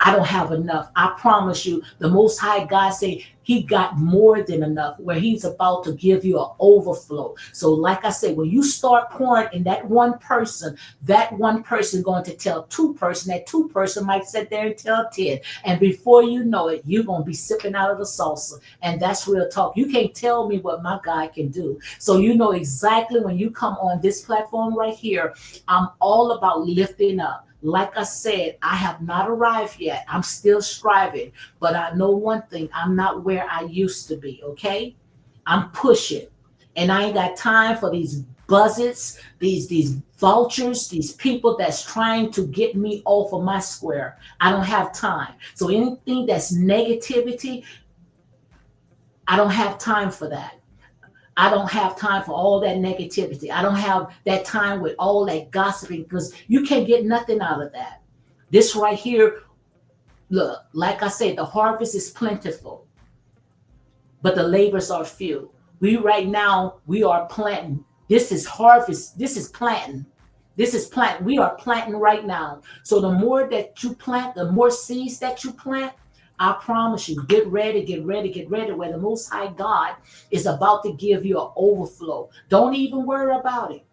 I don't have enough. I promise you, the Most High God say he got more than enough, where he's about to give you an overflow. So like I said, when you start pouring in that one person going to tell that two person might sit there and tell 10. And before you know it, you're going to be sipping out of the salsa. And that's real talk. You can't tell me what my God can do. So you know exactly when you come on this platform right here, I'm all about lifting up. Like I said, I have not arrived yet. I'm still striving. But I know one thing, I'm not where I used to be, okay? I'm pushing. And I ain't got time for these buzzets, these vultures, these people that's trying to get me off of my square. I don't have time. So anything that's negativity, I don't have time for that. I don't have time for all that negativity. I don't have that time with all that gossiping because you can't get nothing out of that. This right here, look, like I said, the harvest is plentiful, but the labors are few. We are planting. This is harvest. This is planting. This is planting. We are planting right now. So the more that you plant, the more seeds that you plant, I promise you, get ready, get ready, get ready, where the Most High God is about to give you an overflow. Don't even worry about it.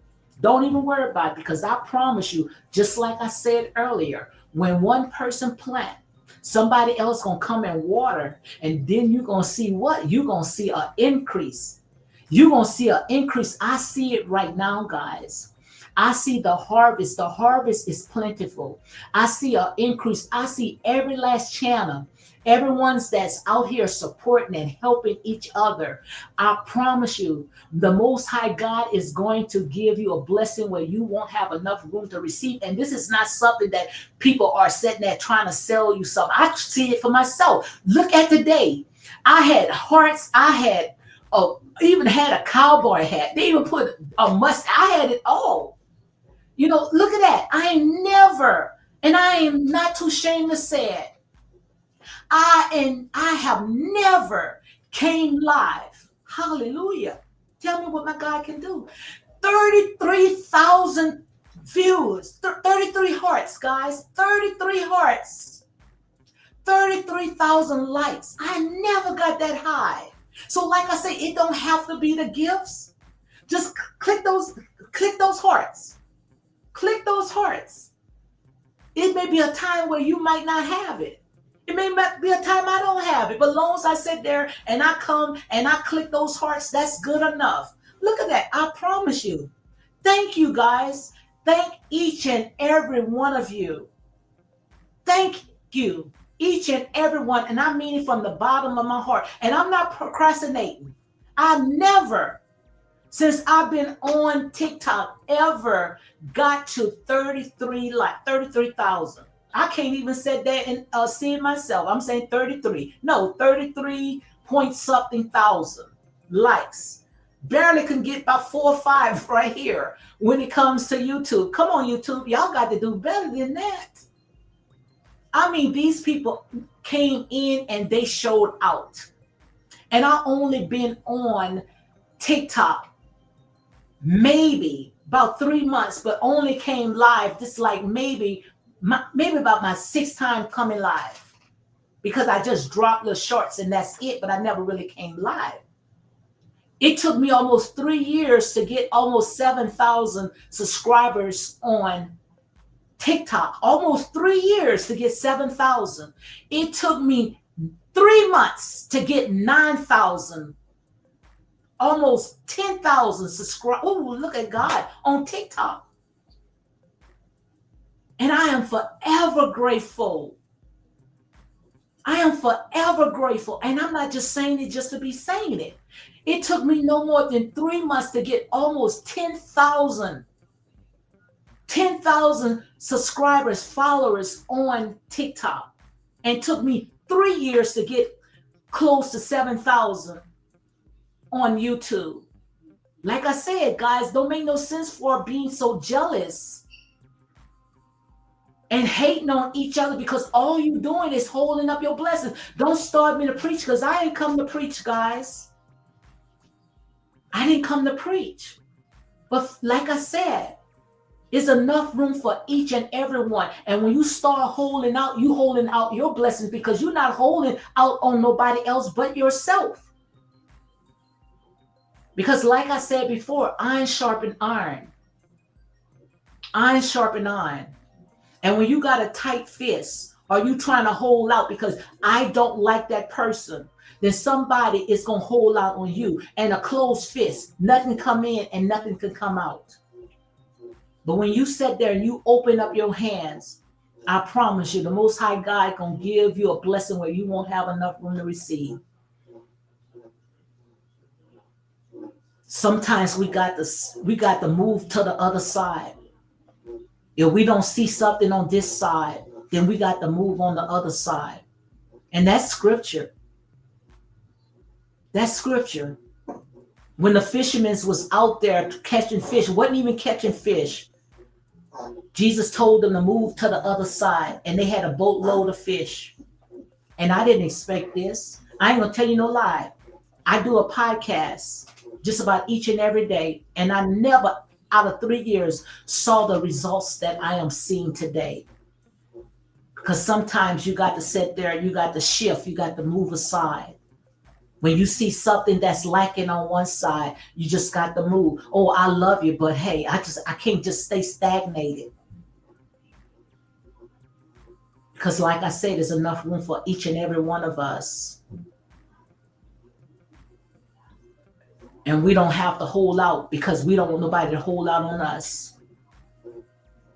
Don't even worry about it, because I promise you, just like I said earlier, when one person plant, somebody else gonna come and water, and then you're gonna see what? You're gonna see an increase. You're going to see an increase. I see it right now, guys. I see the harvest. The harvest is plentiful. I see an increase. I see every last channel. Everyone's that's out here supporting and helping each other. I promise you, the Most High God is going to give you a blessing where you won't have enough room to receive. And this is not something that people are sitting there trying to sell you something. I see it for myself. Look at today. I had hearts. I had even had a cowboy hat. They even put a must. I had it all. Look at that. I ain't never, and I am not too ashamed to say it. I have never came live. Hallelujah. Tell me what my God can do. 33,000 views, 33 hearts, guys. 33 hearts. 33,000 likes. I never got that high. So like I say, it don't have to be the gifts. Just click those hearts. Click those hearts. It may be a time where you might not have it. It may be a time I don't have it. But as long as I sit there and I come and I click those hearts, that's good enough. Look at that. I promise you. Thank you, guys. Thank each and every one of you. Thank you, each and every one. And I mean it from the bottom of my heart. And I'm not procrastinating. I never, since I've been on TikTok, ever got to 33,000. I can't even say that and see it myself. I'm saying 33. No, 33 point something thousand likes. Barely can get about 4 or 5 right here when it comes to YouTube. Come on, YouTube. Y'all got to do better than that. I mean, these people came in and they showed out. And I only been on TikTok maybe about 3 months, but only came live this like maybe about my 6th time coming live, because I just dropped the shorts and that's it, but I never really came live. It took me almost 3 years to get almost 7,000 subscribers on TikTok. Almost 3 years to get 7,000. It took me 3 months to get 9,000, almost 10,000 subscribers. Oh, look at God on TikTok. And I am forever grateful. I am forever grateful. And I'm not just saying it just to be saying it. It took me no more than 3 months to get almost 10,000 subscribers, followers on TikTok. And took me 3 years to get close to 7,000 on YouTube. Like I said, guys, don't make no sense for being so jealous and hating on each other, because all you doing is holding up your blessings. Don't start me to preach, because I ain't come to preach, guys. I didn't come to preach. But like I said, there's enough room for each and every one. And when you start holding out, you holding out your blessings, because you're not holding out on nobody else but yourself. Because like I said before, iron sharpen iron. Iron sharpen iron. And when you got a tight fist, or you trying to hold out because I don't like that person, then somebody is going to hold out on you. And a closed fist, nothing come in and nothing can come out. But when you sit there and you open up your hands, I promise you, the Most High God going to give you a blessing where you won't have enough room to receive. Sometimes we got to move to the other side. If we don't see something on this side, then we got to move on the other side. And that's scripture. That's scripture. When the fishermen was out there catching fish, wasn't even catching fish. Jesus told them to move to the other side, and they had a boatload of fish. And I didn't expect this. I ain't gonna tell you no lie. I do a podcast just about each and every day, and I never out of 3 years saw the results that I am seeing today. Because sometimes you got to sit there, you got to shift, you got to move aside. When you see something that's lacking on one side, you just got to move. Oh, I love you, but hey, I can't just stay stagnated. Because like I said, there's enough room for each and every one of us. and we don't have to hold out because we don't want nobody to hold out on us.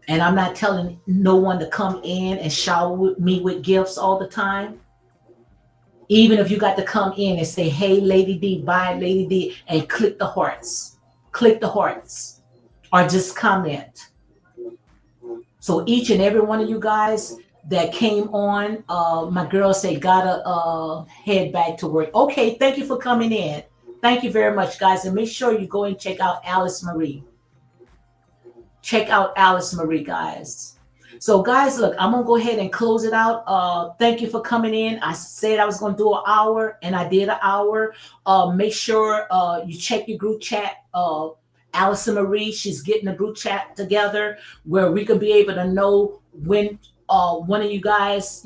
And I'm not telling no one to come in and shower me with gifts all the time. Even if you got to come in and say, hey, Lady D, bye, Lady D, and click the hearts. Click the hearts. Or just comment. So each and every one of you guys that came on, my girl said, gotta head back to work. Okay, thank you for coming in. Thank you very much, guys. And make sure you go and check out Alice Marie. Check out Alice Marie, guys. So, guys, look, I'm going to go ahead and close it out. Thank you for coming in. I said I was going to do an hour, and I did an hour. Make sure you check your group chat. Allison Marie, she's getting a group chat together where we can be able to know when one of you guys,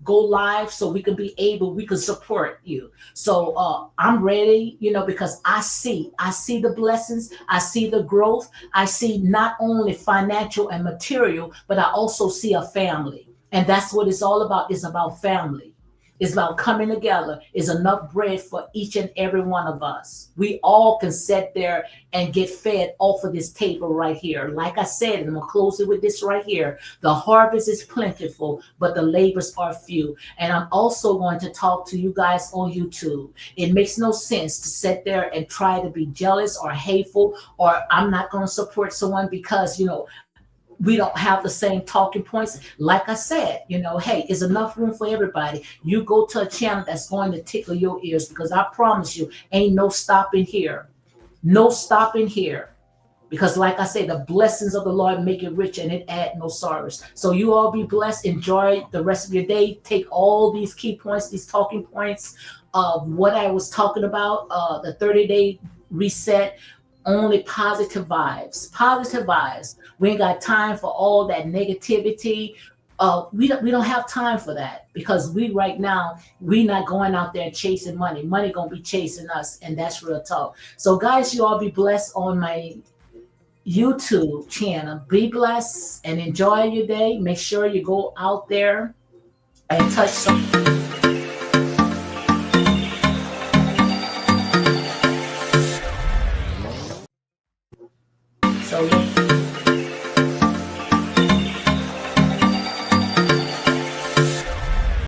go live, so we can support you. So I'm ready, because I see the blessings, I see the growth, I see not only financial and material, but I also see a family. And that's what it's all about. It's about family. It's about coming together. Is enough bread for each and every one of us. We all can sit there and get fed off of this table right here. Like I said, and I'm going to close it with this right here. The harvest is plentiful, but the labors are few. And I'm also going to talk to you guys on YouTube. It makes no sense to sit there and try to be jealous or hateful, or I'm not going to support someone because, we don't have the same talking points. Like I said, hey, there's enough room for everybody. You go to a channel that's going to tickle your ears, because I promise you, ain't no stopping here. No stopping here. Because like I say, the blessings of the Lord make it rich and it add no sorrows. So you all be blessed. Enjoy the rest of your day. Take all these key points, these talking points of what I was talking about, the 30-day reset. Only positive vibes. Positive vibes. We ain't got time for all that negativity. We don't have time for that, because right now we not going out there chasing money. Money gonna be chasing us, and that's real talk. So guys, you all be blessed on my YouTube channel. Be blessed and enjoy your day. Make sure you go out there and touch some. So